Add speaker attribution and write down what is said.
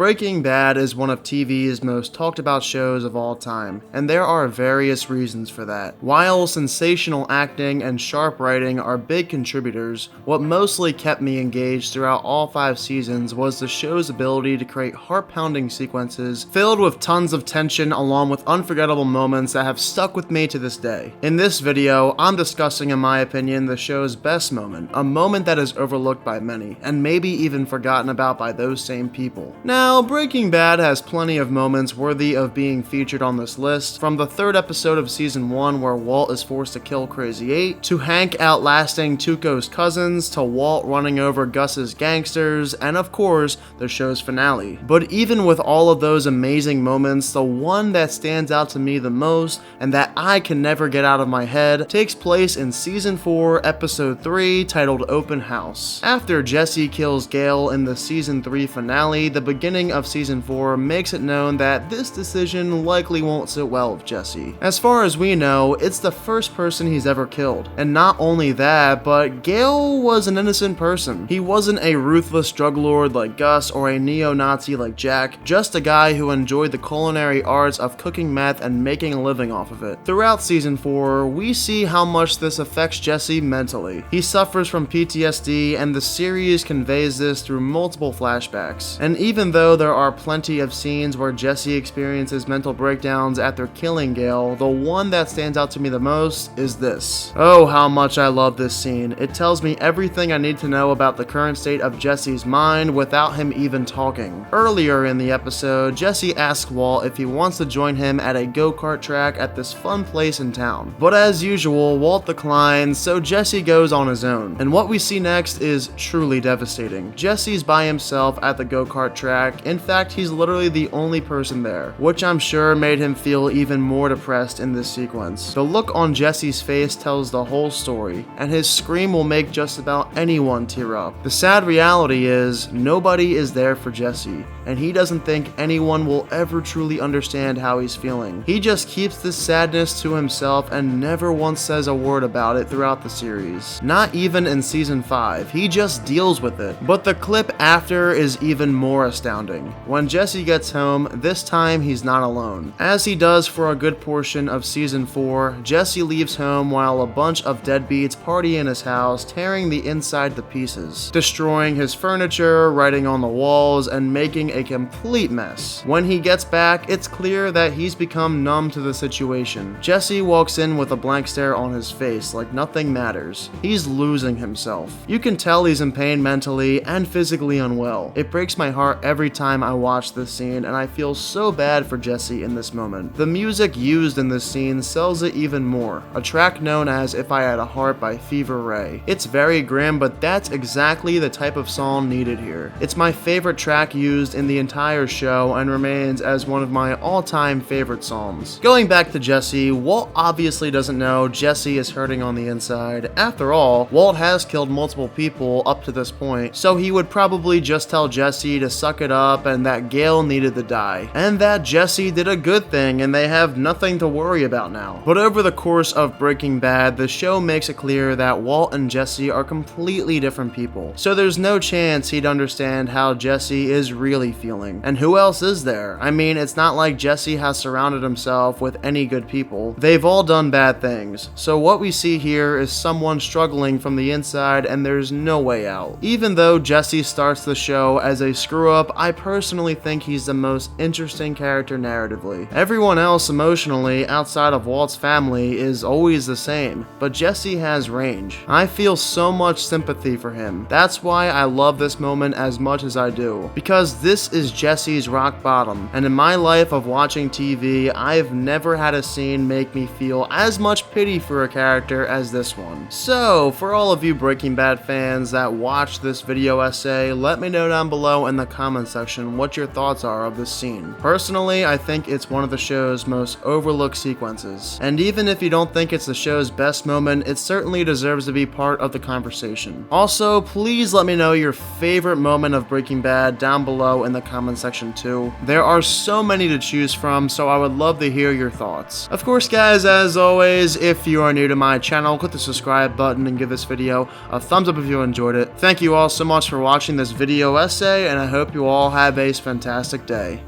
Speaker 1: Breaking Bad is one of TV's most talked about shows of all time, and there are various reasons for that. While sensational acting and sharp writing are big contributors, what mostly kept me engaged throughout all 5 seasons was the show's ability to create heart-pounding sequences filled with tons of tension along with unforgettable moments that have stuck with me to this day. In this video, I'm discussing, in my opinion, the show's best moment, a moment that is overlooked by many, and maybe even forgotten about by those same people. Now, Breaking Bad has plenty of moments worthy of being featured on this list, from the 3rd episode of season 1 where Walt is forced to kill Crazy 8, to Hank outlasting Tuco's cousins, to Walt running over Gus's gangsters, and of course, the show's finale. But even with all of those amazing moments, the one that stands out to me the most, and that I can never get out of my head, takes place in season 4, episode 3, titled Open House. After Jesse kills Gale in the season 3 finale, the beginning of season 4 makes it known that this decision likely won't sit well with Jesse. As far as we know, it's the first person he's ever killed. And not only that, but Gale was an innocent person. He wasn't a ruthless drug lord like Gus or a neo-Nazi like Jack, just a guy who enjoyed the culinary arts of cooking meth and making a living off of it. Throughout season 4, we see how much this affects Jesse mentally. He suffers from PTSD, and the series conveys this through multiple flashbacks. And even though there are plenty of scenes where Jesse experiences mental breakdowns after killing Gale, the one that stands out to me the most is this. Oh, how much I love this scene. It tells me everything I need to know about the current state of Jesse's mind without him even talking. Earlier in the episode, Jesse asks Walt if he wants to join him at a go-kart track at this fun place in town. But as usual, Walt declines, so Jesse goes on his own. And what we see next is truly devastating. Jesse's by himself at the go-kart track. In fact, he's literally the only person there, which I'm sure made him feel even more depressed in this sequence. The look on Jesse's face tells the whole story, and his scream will make just about anyone tear up. The sad reality is, nobody is there for Jesse, and he doesn't think anyone will ever truly understand how he's feeling. He just keeps this sadness to himself and never once says a word about it throughout the series. Not even in season 5, he just deals with it. But the clip after is even more astounding. When Jesse gets home, this time he's not alone. As he does for a good portion of season 4, Jesse leaves home while a bunch of deadbeats party in his house, tearing the inside to pieces, destroying his furniture, writing on the walls, and making a complete mess. When he gets back, it's clear that he's become numb to the situation. Jesse walks in with a blank stare on his face, like nothing matters. He's losing himself. You can tell he's in pain mentally and physically unwell. It breaks my heart every time I watch this scene, and I feel so bad for Jesse in this moment. The music used in this scene sells it even more, a track known as If I Had a Heart by Fever Ray. It's very grim, but that's exactly the type of song needed here. It's my favorite track used in the entire show and remains as one of my all-time favorite songs. Going back to Jesse, Walt obviously doesn't know Jesse is hurting on the inside. After all, Walt has killed multiple people up to this point, so he would probably just tell Jesse to suck it up and that Gale needed to die, and that Jesse did a good thing and they have nothing to worry about now. But over the course of Breaking Bad, the show makes it clear that Walt and Jesse are completely different people, so there's no chance he'd understand how Jesse is really feeling. And who else is there? I mean, it's not like Jesse has surrounded himself with any good people. They've all done bad things, so what we see here is someone struggling from the inside and there's no way out. Even though Jesse starts the show as a screw-up, I personally think he's the most interesting character narratively. Everyone else emotionally, outside of Walt's family, is always the same, but Jesse has range. I feel so much sympathy for him. That's why I love this moment as much as I do, because this is Jesse's rock bottom, and in my life of watching TV, I've never had a scene make me feel as much pity for a character as this one. So, for all of you Breaking Bad fans that watched this video essay, let me know down below in the comment section what your thoughts are of this scene. Personally, I think it's one of the show's most overlooked sequences, and even if you don't think it's the show's best moment, it certainly deserves to be part of the conversation. Also, please let me know your favorite moment of Breaking Bad down below in the comment section too. There are so many to choose from, so I would love to hear your thoughts. Of course guys, as always, if you are new to my channel, click the subscribe button and give this video a thumbs up if you enjoyed it. Thank you all so much for watching this video essay, and I hope you all have a fantastic day.